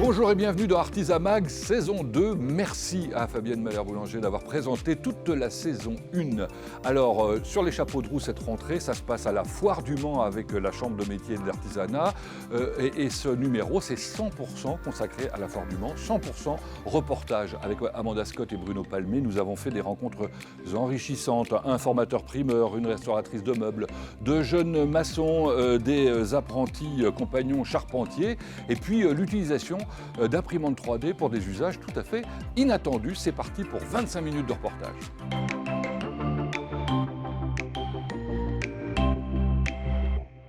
Bonjour et bienvenue dans Artisan Mag, saison 2. Merci à Fabienne Malher-Boulanger d'avoir présenté toute la saison 1. Alors, sur les chapeaux de roue, cette rentrée, ça se passe à la Foire du Mans avec la Chambre de métier et de l'artisanat. Et ce numéro, c'est 100% consacré à la Foire du Mans, 100% reportage. Avec Amanda Scott et Bruno Palmé, nous avons fait des rencontres enrichissantes. Un formateur primeur, une restauratrice de meubles, de jeunes maçons, des apprentis compagnons charpentiers. Et puis, l'utilisation d'imprimantes 3D pour des usages tout à fait inattendus. C'est parti pour 25 minutes de reportage.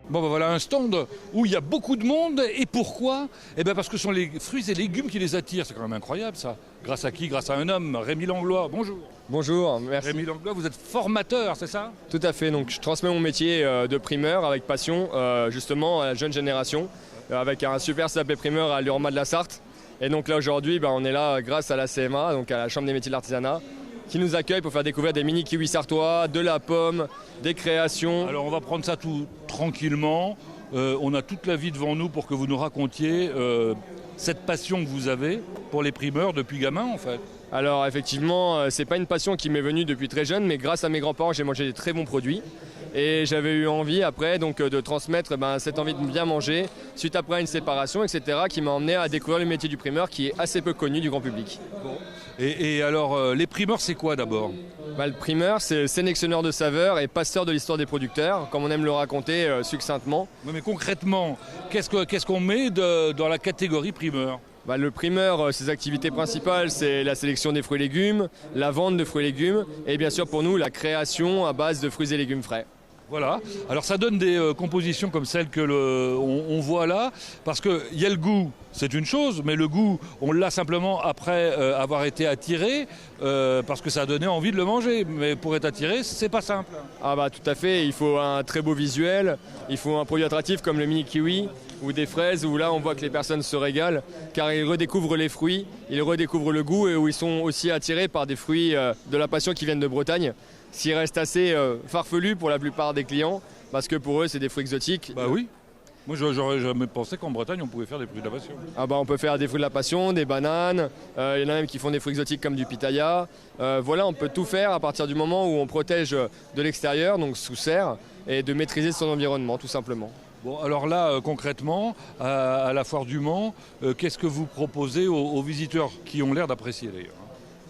Bon ben voilà un stand où il y a beaucoup de monde. Et pourquoi? Eh bien parce que ce sont les fruits et légumes qui les attirent. C'est quand même incroyable ça. Grâce à qui? Grâce à un homme, Rémi Langlois. Bonjour. Bonjour, merci. Rémi Langlois, vous êtes formateur, c'est ça? Tout à fait, donc je transmets mon métier de primeur avec passion justement à la jeune génération avec un super CAP primeur à l'Urma de la Sarthe. Et donc là aujourd'hui, on est là grâce à la CMA, donc à la Chambre des métiers de l'artisanat, qui nous accueille pour faire découvrir des mini kiwis sartois, de la pomme, des créations. Alors on va prendre ça tout tranquillement. On a toute la vie devant nous pour que vous nous racontiez cette passion que vous avez pour les primeurs depuis gamin en fait. Alors effectivement, c'est pas une passion qui m'est venue depuis très jeune, mais grâce à mes grands-parents, j'ai mangé des très bons produits. Et j'avais eu envie après donc, de transmettre cette envie de bien manger suite après une séparation, etc. qui m'a emmené à découvrir le métier du primeur qui est assez peu connu du grand public. Bon. Et alors, les primeurs, c'est quoi d'abord? Le primeur, c'est sélectionneur de saveurs et passeur de l'histoire des producteurs, comme on aime le raconter succinctement. Oui, mais concrètement, qu'est-ce qu'on met dans la catégorie primeur? Le primeur, ses activités principales, c'est la sélection des fruits et légumes, la vente de fruits et légumes et bien sûr pour nous, la création à base de fruits et légumes frais. Voilà, alors ça donne des compositions comme celles que on voit là, parce qu'il y a le goût, c'est une chose, mais le goût, on l'a simplement après avoir été attiré, parce que ça a donné envie de le manger. Mais pour être attiré, c'est pas simple. Tout à fait, il faut un très beau visuel, il faut un produit attractif comme le mini kiwi ou des fraises, où là on voit que les personnes se régalent, car ils redécouvrent les fruits, ils redécouvrent le goût, et où ils sont aussi attirés par des fruits de la passion qui viennent de Bretagne. S'ils restent assez farfelus pour la plupart des clients, parce que pour eux c'est des fruits exotiques. Bah oui, moi j'aurais jamais pensé qu'en Bretagne on pouvait faire des fruits de la passion. On peut faire des fruits de la passion, des bananes, il y en a même qui font des fruits exotiques comme du pitaya. Voilà, on peut tout faire à partir du moment où on protège de l'extérieur, donc sous serre, et de maîtriser son environnement tout simplement. Bon, alors là, concrètement, à la Foire du Mans, qu'est-ce que vous proposez aux visiteurs qui ont l'air d'apprécier d'ailleurs?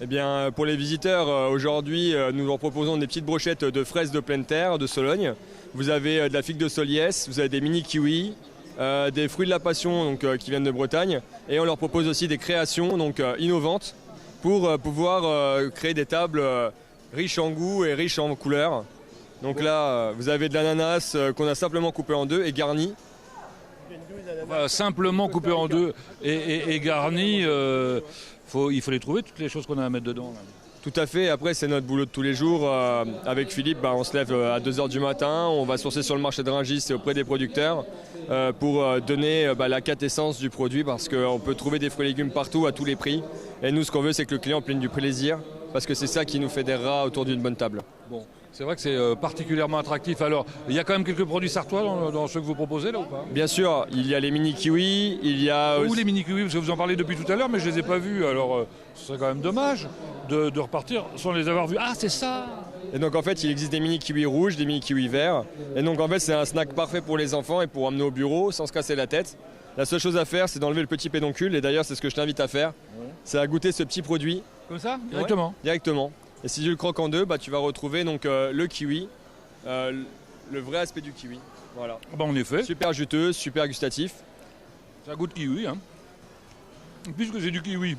Eh bien, pour les visiteurs, aujourd'hui, nous leur proposons des petites brochettes de fraises de pleine terre, de Sologne. Vous avez de la figue de Soliès, vous avez des mini kiwis, des fruits de la passion donc, qui viennent de Bretagne. Et on leur propose aussi des créations donc, innovantes pour pouvoir créer des tables riches en goût et riches en couleurs. Donc là, vous avez de l'ananas qu'on a simplement coupé en deux et garni. Simplement coupé en deux et garni, il faut les trouver, toutes les choses qu'on a à mettre dedans. Là. Tout à fait, après c'est notre boulot de tous les jours. Avec Philippe, on se lève à 2h du matin, on va sourcer sur le marché de Rungis et auprès des producteurs pour donner la quintessence du produit, parce qu'on peut trouver des fruits et légumes partout à tous les prix. Et nous, ce qu'on veut, c'est que le client prenne du plaisir, parce que c'est ça qui nous fédérera autour d'une bonne table. Bon. C'est vrai que c'est particulièrement attractif. Alors, il y a quand même quelques produits sartois dans ceux que vous proposez là ou pas? Bien sûr, il y a les mini kiwis, il y a... Où les mini kiwis? Parce que vous en parlez depuis tout à l'heure, mais je ne les ai pas vus. Alors, ce serait quand même dommage de repartir sans les avoir vus. Ah, c'est ça! Et donc en fait, il existe des mini kiwis rouges, des mini kiwis verts. Et donc en fait, c'est un snack parfait pour les enfants et pour emmener au bureau sans se casser la tête. La seule chose à faire, c'est d'enlever le petit pédoncule. Et d'ailleurs, c'est ce que je t'invite à faire. Ouais. C'est à goûter ce petit produit. Comme ça? Directement? Ouais, directement. Et si tu le croques en deux, tu vas retrouver donc, le kiwi, le vrai aspect du kiwi. Voilà. En effet. Super juteux, super gustatif. Ça goûte kiwi. Hein. Puisque c'est du kiwi.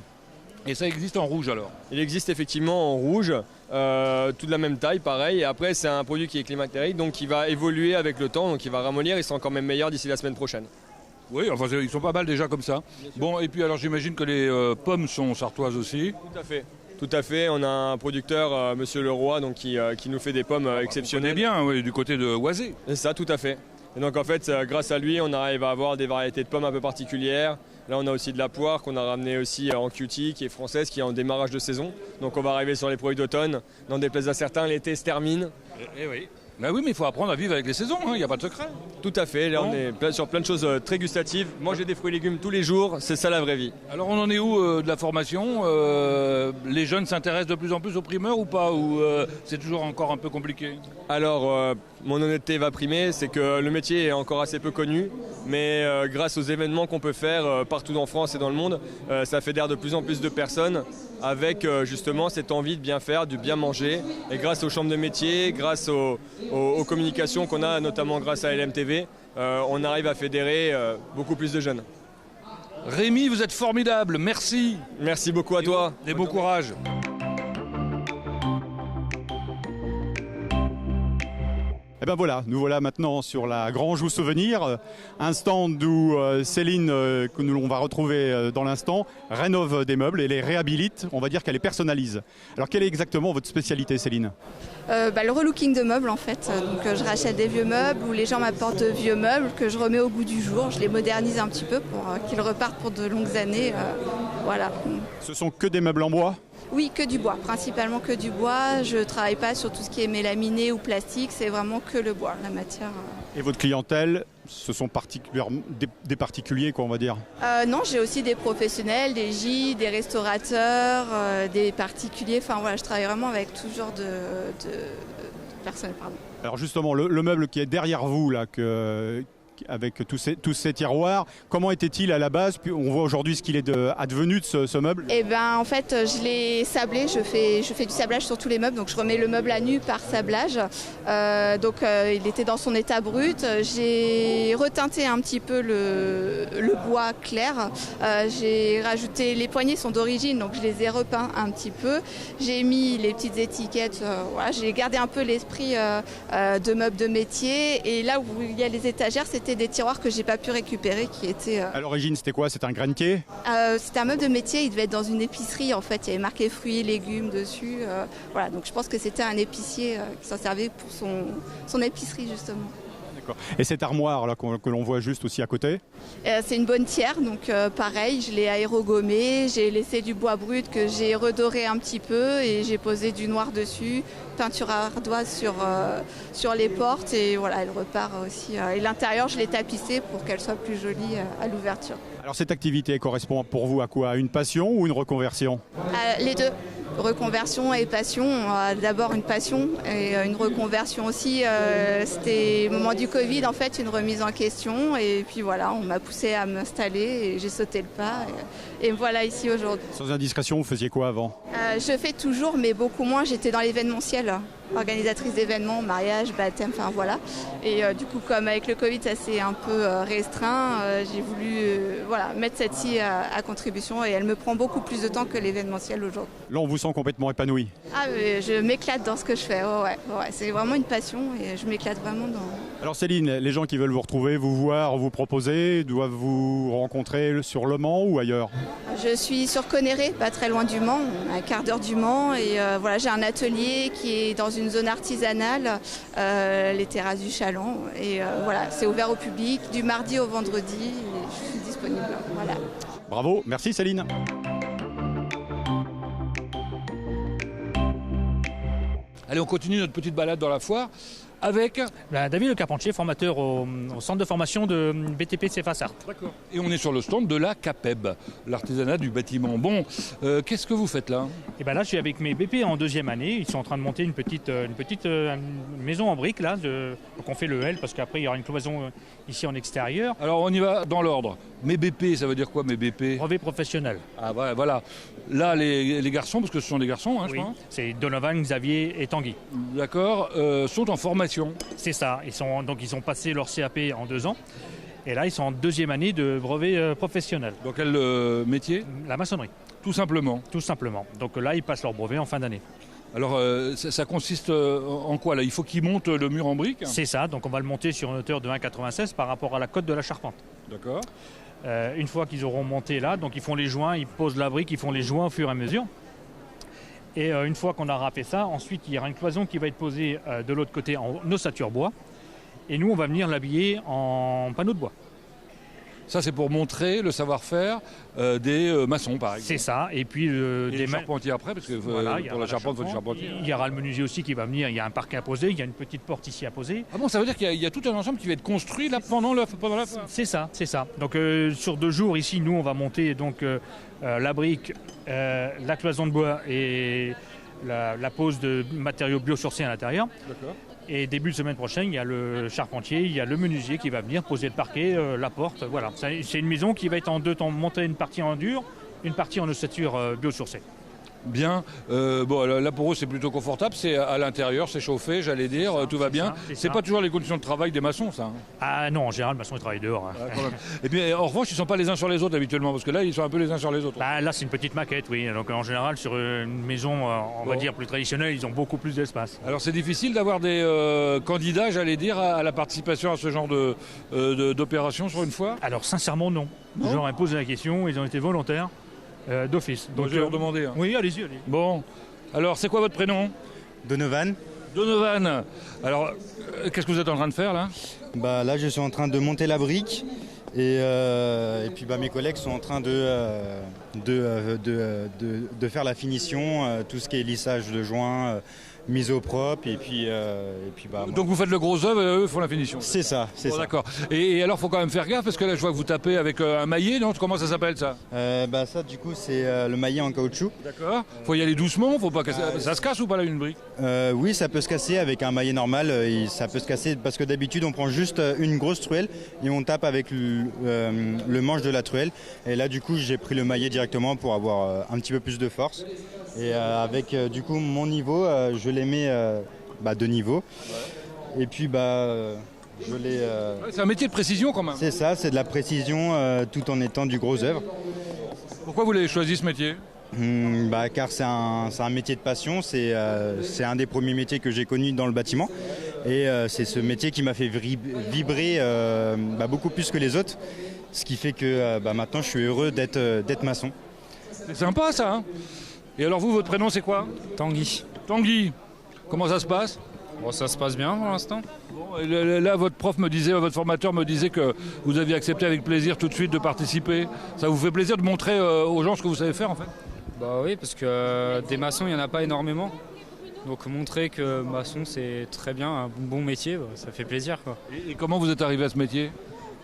Et ça existe en rouge alors? Il existe effectivement en rouge, tout de la même taille, pareil. Et après, c'est un produit qui est climatérique, donc qui va évoluer avec le temps, donc il va ramollir, il sera encore même meilleur d'ici la semaine prochaine. Oui, enfin ils sont pas mal déjà comme ça. Bon, et puis alors j'imagine que les pommes sont sartoises aussi. Tout à fait. Tout à fait, on a un producteur, Monsieur Leroy, donc, qui nous fait des pommes exceptionnelles. On est bien, oui, du côté de Oisé. C'est ça, tout à fait. Et donc en fait, grâce à lui, on arrive à avoir des variétés de pommes un peu particulières. Là, on a aussi de la poire qu'on a ramenée aussi en cutie, qui est française, qui est en démarrage de saison. Donc on va arriver sur les produits d'automne. N'en déplaise à certains, l'été se termine. Oui. Ben oui, mais il faut apprendre à vivre avec les saisons, il n'y a pas de secret. Tout à fait, là on est sur plein de choses très gustatives. Manger des fruits et légumes tous les jours, c'est ça la vraie vie. Alors on en est où de la formation les jeunes s'intéressent de plus en plus aux primeurs ou pas? Ou c'est toujours encore un peu compliqué? Alors, mon honnêteté va primer, c'est que le métier est encore assez peu connu, mais grâce aux événements qu'on peut faire partout en France et dans le monde, ça fédère de plus en plus de personnes avec justement cette envie de bien faire, de bien manger. Et grâce aux chambres de métier, grâce aux communications qu'on a, notamment grâce à LMTV, on arrive à fédérer beaucoup plus de jeunes. Rémi, vous êtes formidable, merci. Merci beaucoup à toi. Et bon courage. Et ben voilà, nous voilà maintenant sur la Grange ou Souvenir, un stand où Céline, que on va retrouver dans l'instant, rénove des meubles et les réhabilite, on va dire qu'elle les personnalise. Alors quelle est exactement votre spécialité, Céline? Le relooking de meubles en fait. Donc je rachète des vieux meubles ou les gens m'apportent de vieux meubles que je remets au goût du jour. Je les modernise un petit peu pour qu'ils repartent pour de longues années. Voilà. Ce sont que des meubles en bois? Oui, que du bois, principalement que du bois. Je ne travaille pas sur tout ce qui est mélaminé ou plastique, c'est vraiment que le bois, la matière. Et votre clientèle, ce sont particulièrement des particuliers, quoi, on va dire? Non, j'ai aussi des professionnels, des gîtes, des restaurateurs, des particuliers. Enfin voilà, je travaille vraiment avec tout genre de personnes. Pardon. Alors justement, le meuble qui est derrière vous, là, avec tous ces tiroirs, comment était-il à la base? Puis on voit aujourd'hui ce qu'il est advenu de ce meuble. Eh ben, en fait, je l'ai sablé, je fais du sablage sur tous les meubles, donc je remets le meuble à nu par sablage. Il était dans son état brut. J'ai reteinté un petit peu le bois clair. J'ai rajouté, les poignées sont d'origine, donc je les ai repeints un petit peu. J'ai mis les petites étiquettes, voilà, j'ai gardé un peu l'esprit de meubles de métier. Et là où il y a les étagères, c'était des tiroirs que j'ai pas pu récupérer qui étaient... À l'origine, c'était quoi? C'était un grenier? C'était un meuble de métier, il devait être dans une épicerie en fait, il y avait marqué fruits et légumes dessus. Voilà, donc je pense que c'était un épicier qui s'en servait pour son épicerie justement. D'accord. Et cette armoire là que l'on voit juste aussi à côté? C'est une bonnetière, donc pareil, je l'ai aérogommée, j'ai laissé du bois brut que j'ai redoré un petit peu et j'ai posé du noir dessus, peinture ardoise sur les portes et voilà, elle repart aussi. Et l'intérieur, je l'ai tapissé pour qu'elle soit plus jolie à l'ouverture. Alors cette activité correspond pour vous à quoi? À une passion ou une reconversion? Les deux. Reconversion et passion. D'abord une passion et une reconversion aussi. C'était au moment du Covid en fait, une remise en question et puis voilà, on m'a poussé à m'installer et j'ai sauté le pas et me voilà ici aujourd'hui. Sans indiscrétion, vous faisiez quoi avant? Je fais toujours mais beaucoup moins, j'étais dans l'événementiel, organisatrice d'événements, mariage, baptême, enfin voilà. Et du coup comme avec le Covid ça s'est un peu restreint, j'ai voulu mettre celle-ci à contribution et elle me prend beaucoup plus de temps que l'événementiel aujourd'hui. Là on vous sent complètement épanoui? Ah je m'éclate dans ce que je fais, ouais. C'est vraiment une passion et je m'éclate vraiment dans... Alors Céline, les gens qui veulent vous retrouver, vous voir, vous proposer, doivent vous rencontrer sur Le Mans ou ailleurs? Je suis sur Conneré, pas très loin du Mans, à un quart d'heure du Mans et voilà, j'ai un atelier qui est dans une zone artisanale, les terrasses du Chaland et voilà, c'est ouvert au public du mardi au vendredi et je suis disponible. Voilà. Bravo, merci Céline. Allez, on continue notre petite balade dans la foire avec... David Le Carpentier, formateur au centre de formation de BTP CFA Sarthe. D'accord. Et on est sur le stand de la CAPEB, l'artisanat du bâtiment. Bon, qu'est-ce que vous faites là? Et ben là, je suis avec mes BP en deuxième année. Ils sont en train de monter une petite maison en briques là. Donc on fait le L parce qu'après il y aura une cloison ici en extérieur. Alors on y va dans l'ordre. Mes BP, ça veut dire quoi mes BP? Brevet professionnel. Ah ouais, voilà. Là les garçons, parce que ce sont des garçons, hein, Oui, je crois. c'est Donovan, Xavier et Tanguy. D'accord, sont en formation. C'est ça. Ils ont passé leur CAP en 2 ans. Et là, ils sont en deuxième année de brevet professionnel. Dans quel métier? La maçonnerie. Tout simplement. Tout simplement. Donc là, ils passent leur brevet en fin d'année. Alors ça consiste en quoi là? Il faut qu'ils montent le mur en briques? C'est ça. Donc on va le monter sur une hauteur de 1,96 par rapport à la cote de la charpente. D'accord. Une fois qu'ils auront monté là, donc ils font les joints, ils posent la brique, ils font les joints au fur et à mesure. Et une fois qu'on aura fait ça, ensuite il y aura une cloison qui va être posée de l'autre côté en ossature bois. Et nous, on va venir l'habiller en panneaux de bois. Ça, c'est pour montrer le savoir-faire des maçons, par exemple. C'est ça. Et puis Des charpentiers après, parce que Voilà, il y pour aura la charpente, il faut du charpente. charpentier. Il y aura le menuisier aussi qui va venir. Il y a un parquet à poser. Il y a une petite porte ici à poser. Ah bon, ça veut dire qu'il y a tout un ensemble qui va être construit là pendant la fin. C'est ça, c'est ça. Donc sur 2 jours ici, nous on va monter donc la brique, la cloison de bois et la pose de matériaux biosourcés à l'intérieur. D'accord. Et début de semaine prochaine, il y a le charpentier, il y a le menuisier qui va venir poser le parquet, la porte. Voilà. C'est une maison qui va être en 2 temps, montée une partie en dur, une partie en ossature biosourcée. Bien. Bon, là pour eux c'est plutôt confortable, c'est à l'intérieur, c'est chauffé, j'allais dire, tout va bien. c'est C'est ça. pas toujours les conditions de travail des maçons, ça. Hein. Ah non, en général, le maçon il travaille dehors. Hein. Quand même. Et puis en revanche, ils sont pas les uns sur les autres habituellement, parce que là ils sont un peu les uns sur les autres. Bah, là, c'est une petite maquette, oui. Donc en général, sur une maison, on va dire plus traditionnelle, ils ont beaucoup plus d'espace. Alors c'est difficile d'avoir des candidats, j'allais dire, à la participation à ce genre d'opération sur une fois. Alors sincèrement, non. Je leur ai posé la question, ils ont été volontaires d'office. Donc je vais leur demander. Hein. Oui, allez-y. Bon, alors c'est quoi votre prénom? Donovan. Donovan. Alors, qu'est-ce que vous êtes en train de faire là? Bah, là, je suis en train de monter la brique et puis mes collègues sont en train de faire la finition, tout ce qui est lissage de joints, mise au propre et puis moi. Donc vous faites le gros œuvre et eux font la finition. C'est ça, c'est Bon, ça. d'accord. Et alors, faut quand même faire gaffe parce que là, je vois que vous tapez avec un maillet, non? Comment ça s'appelle ça? Ça, du coup, c'est le maillet en caoutchouc. D'accord. Faut y aller doucement, faut pas casser. Ça se casse ou pas là une brique? Oui, ça peut se casser avec un maillet normal. Ça peut se casser parce que d'habitude, on prend juste une grosse truelle et on tape avec le manche de la truelle. Et là, du coup, j'ai pris le maillet directement pour avoir un petit peu plus de force. Et avec du coup mon niveau, je les mets de niveau. Et puis je les. C'est un métier de précision quand même. C'est ça, c'est de la précision tout en étant du gros œuvre. Pourquoi vous avez choisi ce métier? Car c'est un métier de passion, c'est un des premiers métiers que j'ai connu dans le bâtiment et c'est ce métier qui m'a fait vibrer beaucoup plus que les autres, ce qui fait que maintenant je suis heureux d'être maçon. C'est sympa ça, hein? Et alors vous, votre prénom c'est quoi? Tanguy. Tanguy. Comment ça se passe? Bon, ça se passe bien pour l'instant. Bon, là, votre formateur me disait que vous aviez accepté avec plaisir tout de suite de participer. Ça vous fait plaisir de montrer aux gens ce que vous savez faire en fait? Bah oui, parce que des maçons, il n'y en a pas énormément. Donc montrer que maçon, c'est très bien, un bon métier, ça fait plaisir, quoi. Et comment vous êtes arrivé à ce métier?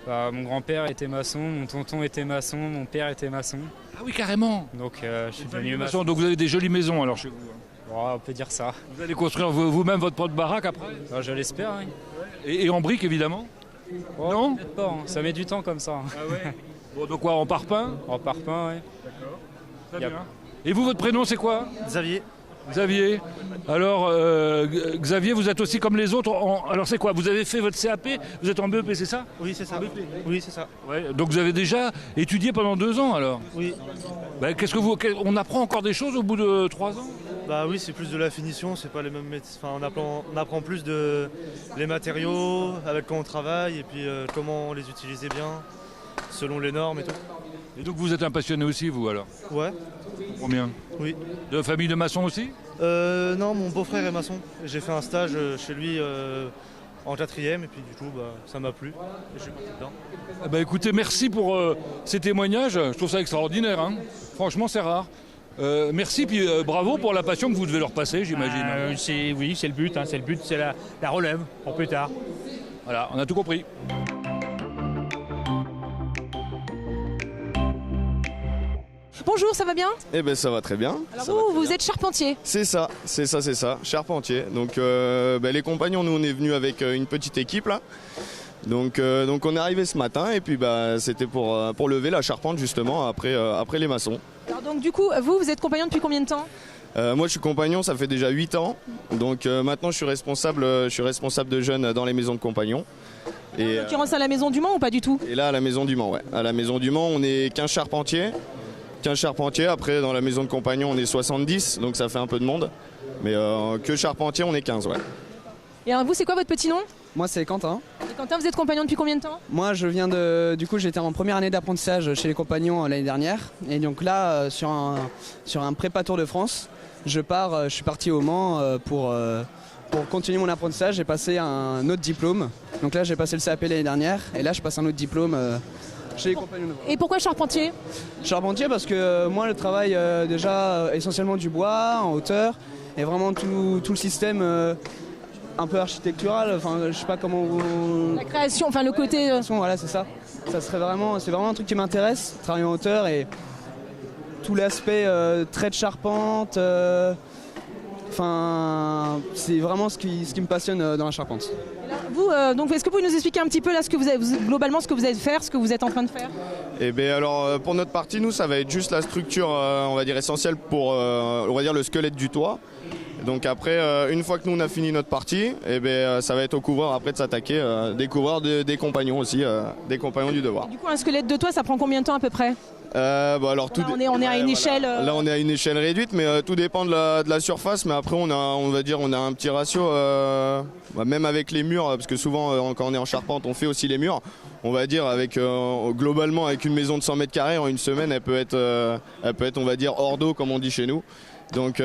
Mon grand-père était maçon, mon tonton était maçon, mon père était maçon. Ah oui, carrément. Donc je suis devenu maçon. Donc vous avez des jolies maisons alors chez vous? Bon, on peut dire ça. Vous allez construire vous-même votre propre baraque après? Je l'espère, oui. Et en briques évidemment? Oh, Non? peut-être pas, hein. Ça met du temps comme ça. Ah ouais. Bon, donc quoi, en parpaing? En parpaing, oui. Très bien. Et vous, votre prénom c'est quoi? Xavier. Xavier. Alors, Xavier, vous êtes aussi comme les autres. Alors, c'est quoi? Vous avez fait votre CAP? Vous êtes en BEP, c'est ça? Oui, c'est ça. Oui, c'est ça. Ouais. Donc, vous avez déjà étudié pendant 2 ans, alors? Oui. On apprend encore des choses au bout de 3 ans? Bah oui, c'est plus de la finition, c'est pas les mêmes métiers. Enfin, on apprend plus de les matériaux, avec quoi on travaille et puis comment les utiliser bien, selon les normes et tout. Et donc, vous êtes un passionné aussi, vous, alors? Ouais. Combien? Oui. De famille de maçons aussi? Non, mon beau-frère est maçon. J'ai fait un stage chez lui en 4e et puis du coup, ça m'a plu et je suis parti dedans. Écoutez, merci pour ces témoignages. Je trouve ça extraordinaire, hein. Franchement, c'est rare. Merci, puis bravo pour la passion que vous devez leur passer, j'imagine. Oui, c'est le but. C'est le but, c'est la relève pour plus tard. Voilà, on a tout compris. Bonjour, ça va bien? Eh ben ça va très bien. Alors vous êtes charpentier? C'est ça, charpentier. Donc les compagnons, nous on est venus avec une petite équipe là. Donc on est arrivé ce matin et puis c'était pour lever la charpente justement après les maçons. Alors donc du coup, vous êtes compagnon depuis combien de temps? Moi je suis compagnon, ça fait déjà 8 ans. Donc maintenant je suis responsable de jeunes dans les maisons de compagnons. Et, En l'occurrence à la Maison du Mans ou pas du tout? Et là à la Maison du Mans, ouais. À la Maison du Mans on est 15 charpentiers. Après dans la maison de compagnons on est 70, donc ça fait un peu de monde. Mais que charpentier on est 15, ouais. Et alors vous, c'est quoi votre petit nom? Moi c'est Quentin. Et Quentin, vous êtes compagnon depuis combien de temps? Moi je viens j'étais en première année d'apprentissage chez les compagnons l'année dernière. Et donc là sur un prépa Tour de France, je suis parti au Mans pour continuer mon apprentissage. J'ai passé un autre diplôme. Donc là, j'ai passé le CAP l'année dernière. Et là, je passe un autre diplôme chez les compagnons de voile. Et pourquoi charpentier? Charpentier parce que moi, le travail déjà essentiellement du bois en hauteur et vraiment tout le système un peu architectural. Enfin, je sais pas comment vous... La création, enfin le côté... Voilà, c'est ça. C'est vraiment un truc qui m'intéresse, travailler en hauteur et tout l'aspect trait de charpente. Enfin, c'est vraiment ce qui me passionne dans la charpente. Vous, donc, est-ce que vous pouvez nous expliquer un petit peu là globalement ce que vous allez faire, ce que vous êtes en train de faire? Eh bien alors pour notre partie, nous ça va être juste la structure on va dire essentielle pour on va dire le squelette du toit. Donc après une fois que nous on a fini notre partie, eh bien, ça va être au couvreur après de s'attaquer, des couvreurs des compagnons aussi, des compagnons du devoir. Et du coup un squelette de toit ça prend combien de temps à peu près? Alors, on est à une échelle. Là on est à une échelle réduite, mais tout dépend de la surface. Mais après on a un petit ratio, même avec les murs, parce que souvent quand on est en charpente, on fait aussi les murs. On va dire avec globalement avec une maison de 100 mètres carrés en une semaine, elle peut être on va dire hors d'eau comme on dit chez nous. Donc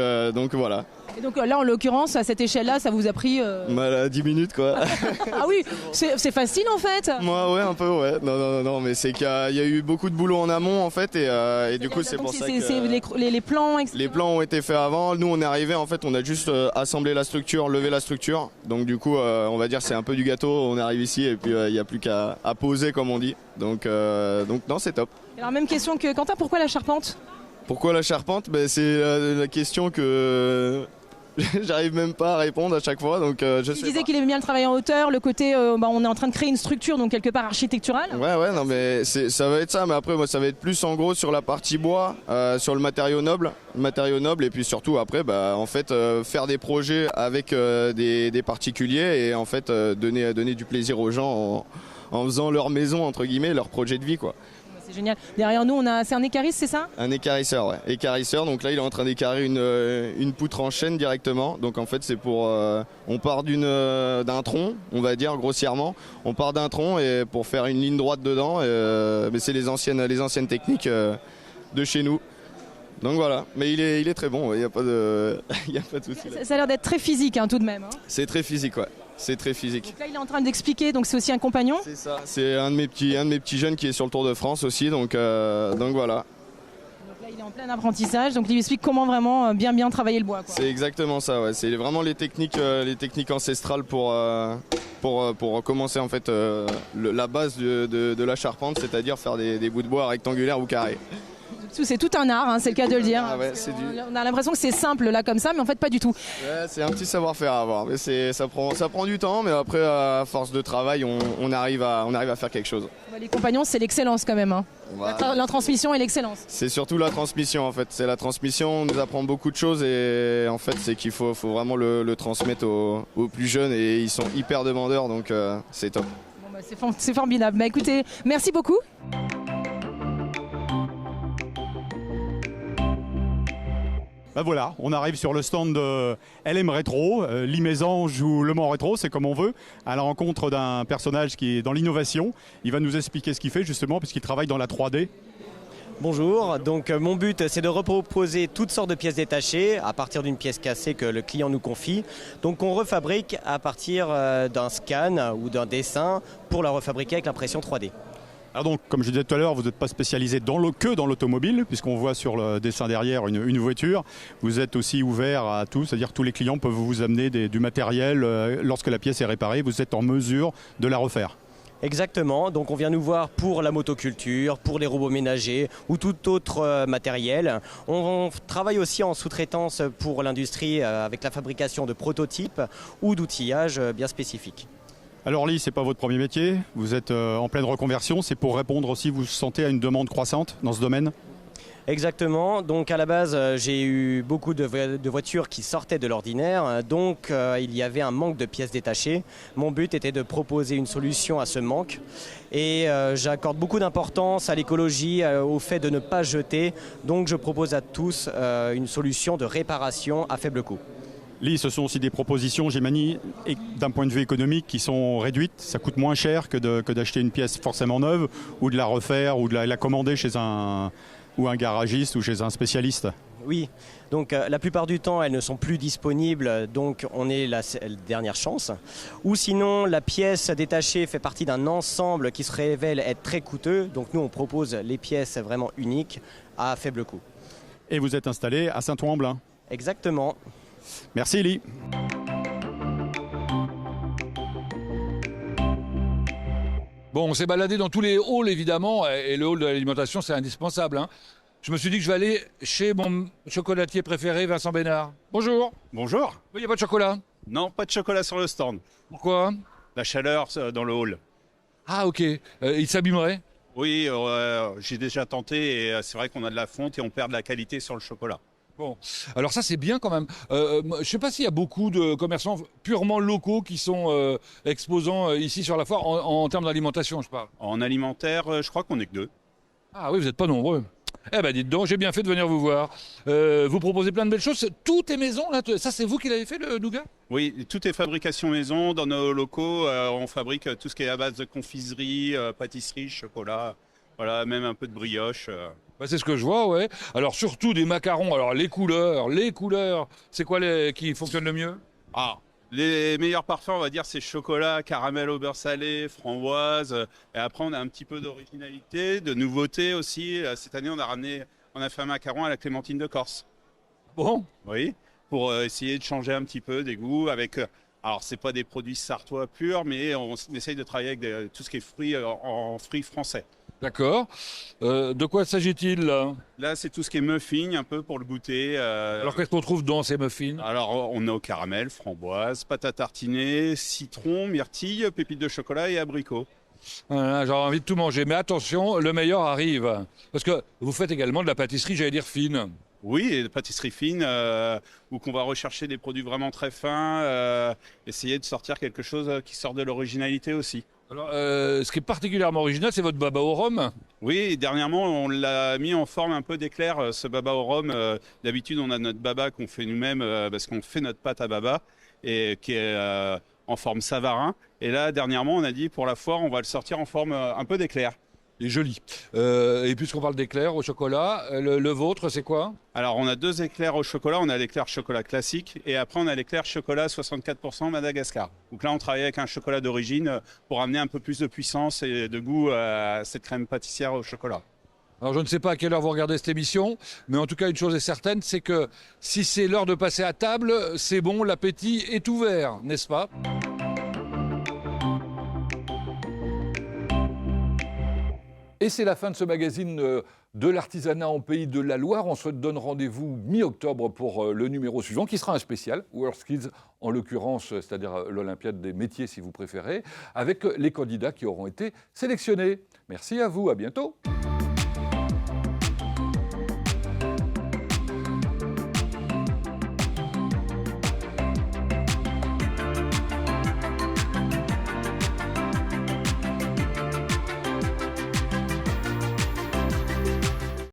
voilà. Et donc là en l'occurrence à cette échelle-là, ça vous a pris 10 minutes quoi. Ah oui, c'est facile en fait. Moi ouais un peu ouais. Non mais c'est qu'il y a eu beaucoup de boulot en amont en fait et du coup c'est pour ça que les plans etc. Les plans ont été faits avant. Nous on est arrivé en fait on a juste assemblé la structure, levé la structure. Donc du coup on va dire c'est un peu du gâteau. On arrive ici et puis il n'y a plus qu'à poser comme on dit. Donc non c'est top. Alors même question que Quentin, pourquoi la charpente? Pourquoi la charpente? C'est la question que j'arrive même pas à répondre à chaque fois. Donc, je disais qu'il aimait bien le travail en hauteur, le côté on est en train de créer une structure donc quelque part architecturale. Ouais non mais ça va être ça, mais après moi ça va être plus en gros sur la partie bois, sur le matériau noble et puis surtout après en fait faire des projets avec des particuliers et en fait donner du plaisir aux gens en faisant leur maison entre guillemets, leur projet de vie quoi. C'est génial. Derrière nous, c'est un écariste, c'est ça? Un écarisseur, ouais. Écarisseur, donc là il est en train d'écarrer une poutre en chaîne directement. Donc en fait c'est pour... on part d'un tronc, on va dire grossièrement. On part d'un tronc et pour faire une ligne droite dedans. Mais c'est les anciennes techniques de chez nous. Donc voilà, mais il est très bon, il n'y a pas de souci. Ça a l'air d'être très physique tout de même. C'est très physique, ouais. C'est très physique. Donc là, il est en train d'expliquer, donc c'est aussi un compagnon. C'est ça. C'est un de mes petits jeunes qui est sur le Tour de France aussi, donc voilà. Donc là, il est en plein apprentissage, donc il lui explique comment vraiment bien travailler le bois, quoi. C'est exactement ça, ouais. C'est vraiment les techniques ancestrales pour commencer en fait la base de la charpente, c'est-à-dire faire des bouts de bois rectangulaires ou carrés. C'est tout un art, c'est le cas de le dire. Ah ouais, on a l'impression que c'est simple là comme ça, mais en fait pas du tout. Ouais, c'est un petit savoir-faire à avoir, mais ça prend du temps, mais après à force de travail, on arrive à faire quelque chose. Les compagnons, c'est l'excellence quand même. Voilà. La transmission et l'excellence. C'est surtout la transmission en fait. C'est la transmission, on nous apprend beaucoup de choses et en fait c'est qu'il faut vraiment le transmettre aux plus jeunes et ils sont hyper demandeurs, donc c'est top. Bon, c'est formidable. Écoutez, merci beaucoup. Voilà, on arrive sur le stand de LM Rétro, Limésange ou Le Mans Rétro, c'est comme on veut, à la rencontre d'un personnage qui est dans l'innovation. Il va nous expliquer ce qu'il fait justement, puisqu'il travaille dans la 3D. Bonjour, donc mon but c'est de reproposer toutes sortes de pièces détachées à partir d'une pièce cassée que le client nous confie. Donc on refabrique à partir d'un scan ou d'un dessin pour la refabriquer avec l'impression 3D. Alors donc, comme je disais tout à l'heure, vous n'êtes pas spécialisé que dans l'automobile, puisqu'on voit sur le dessin derrière une voiture. Vous êtes aussi ouvert à tout, c'est-à-dire que tous les clients peuvent vous amener du matériel. Lorsque la pièce est réparée, vous êtes en mesure de la refaire. Exactement, donc on vient nous voir pour la motoculture, pour les robots ménagers ou tout autre matériel. On travaille aussi en sous-traitance pour l'industrie avec la fabrication de prototypes ou d'outillages bien spécifiques. Alors Lee, ce n'est pas votre premier métier, vous êtes en pleine reconversion, c'est pour répondre aussi, vous sentez à une demande croissante dans ce domaine ? Exactement, donc à la base j'ai eu beaucoup de voitures qui sortaient de l'ordinaire, donc il y avait un manque de pièces détachées. Mon but était de proposer une solution à ce manque et j'accorde beaucoup d'importance à l'écologie, au fait de ne pas jeter, donc je propose à tous une solution de réparation à faible coût. Lee, ce sont aussi des propositions, j'imagine, d'un point de vue économique qui sont réduites. Ça coûte moins cher que d'acheter une pièce forcément neuve ou de la refaire ou de la commander chez un garagiste ou chez un spécialiste. Oui, donc la plupart du temps elles ne sont plus disponibles, donc on est la dernière chance. Ou sinon la pièce détachée fait partie d'un ensemble qui se révèle être très coûteux, donc nous on propose les pièces vraiment uniques à faible coût. Et vous êtes installé à Saint-Ouen-en-Belin. Exactement. Merci Elie. Bon, on s'est baladé dans tous les halls, évidemment, et le hall de l'alimentation, c'est indispensable, hein. Je me suis dit que je vais aller chez mon chocolatier préféré, Vincent Bénard. Bonjour. Bonjour. Il n'y a pas de chocolat? Non, pas de chocolat sur le stand. Pourquoi? La chaleur dans le hall. Ah, ok. Il s'abîmerait? Oui, j'ai déjà tenté et c'est vrai qu'on a de la fonte et on perd de la qualité sur le chocolat. Bon, alors ça c'est bien quand même. Je ne sais pas s'il y a beaucoup de commerçants purement locaux qui sont exposants ici sur la foire, en termes d'alimentation, je parle. En alimentaire, je crois qu'on n'est que 2. Ah oui, vous n'êtes pas nombreux. Eh ben dites donc, j'ai bien fait de venir vous voir. Vous proposez plein de belles choses. Tout est maison, là. Ça c'est vous qui l'avez fait, le nougat? Oui, tout est fabrication maison. Dans nos locaux, on fabrique tout ce qui est à base de confiserie, pâtisserie, chocolat, voilà, même un peu de brioche. Bah, c'est ce que je vois, ouais. Alors surtout des macarons. Alors les couleurs, c'est quoi qui fonctionne le mieux? Ah, les meilleurs parfums, on va dire, c'est chocolat, caramel au beurre salé, framboise. Et après, on a un petit peu d'originalité, de nouveauté aussi. Cette année, on a fait un macaron à la clémentine de Corse. Bon. Oui, pour essayer de changer un petit peu des goûts avec... alors, c'est pas des produits sartois purs, mais on essaye de travailler avec tout ce qui est fruits en fruits français. D'accord. De quoi s'agit-il là? Là, c'est tout ce qui est muffins, un peu pour le goûter. Alors, qu'est-ce qu'on trouve dans ces muffins? Alors, on a au caramel, framboise, pâte à tartiner, citron, myrtille, pépites de chocolat et abricots. Voilà, j'ai envie de tout manger. Mais attention, le meilleur arrive. Parce que vous faites également de la pâtisserie, j'allais dire fine. Oui, et de pâtisserie fine, où qu'on va rechercher des produits vraiment très fins, essayer de sortir quelque chose qui sort de l'originalité aussi. Alors, ce qui est particulièrement original, c'est votre baba au rhum. Oui, et dernièrement, on l'a mis en forme un peu d'éclair, ce baba au rhum. D'habitude, on a notre baba qu'on fait nous-mêmes, parce qu'on fait notre pâte à baba, et qui est en forme savarin. Et là, dernièrement, on a dit, pour la foire, on va le sortir en forme un peu d'éclair. Il est joli. Et puisqu'on parle d'éclairs au chocolat, le vôtre, c'est quoi? Alors, on a 2 éclairs au chocolat. On a l'éclair chocolat classique et après, on a l'éclair chocolat 64% Madagascar. Donc là, on travaille avec un chocolat d'origine pour amener un peu plus de puissance et de goût à cette crème pâtissière au chocolat. Alors, je ne sais pas à quelle heure vous regardez cette émission, mais en tout cas, une chose est certaine, c'est que si c'est l'heure de passer à table, c'est bon, l'appétit est ouvert, n'est-ce pas? Et c'est la fin de ce magazine de l'artisanat en Pays de la Loire. On se donne rendez-vous mi-octobre pour le numéro suivant, qui sera un spécial, WorldSkills en l'occurrence, c'est-à-dire l'Olympiade des métiers si vous préférez, avec les candidats qui auront été sélectionnés. Merci à vous, à bientôt.